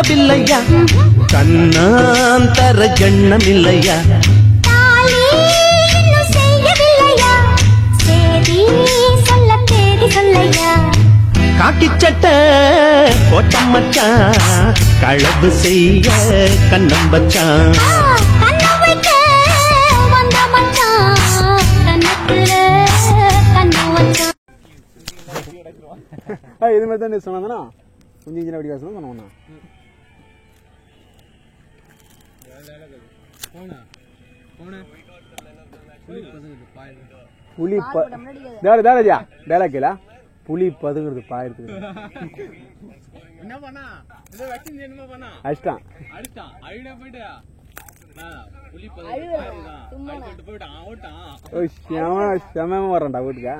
சொல்லவில்லையா கண்ணாந்தர ஜன்னமில்லையா காக்கிச்சட்ட கோட்டம் மச்சான் களவு செய்ய கண்ணம் வச்சான் இது மாதிரி தான் சொன்னாங்கன்னா கொஞ்சம் இன்ஜின் அப்படி பேசணும் சொன்னோம்னா புலி தேராஜா டேலாக்கில புலி பதுங்கிறது பாயிருக்கு அடிச்சிட்டான் செம வர்றான்டா வீட்டுக்கா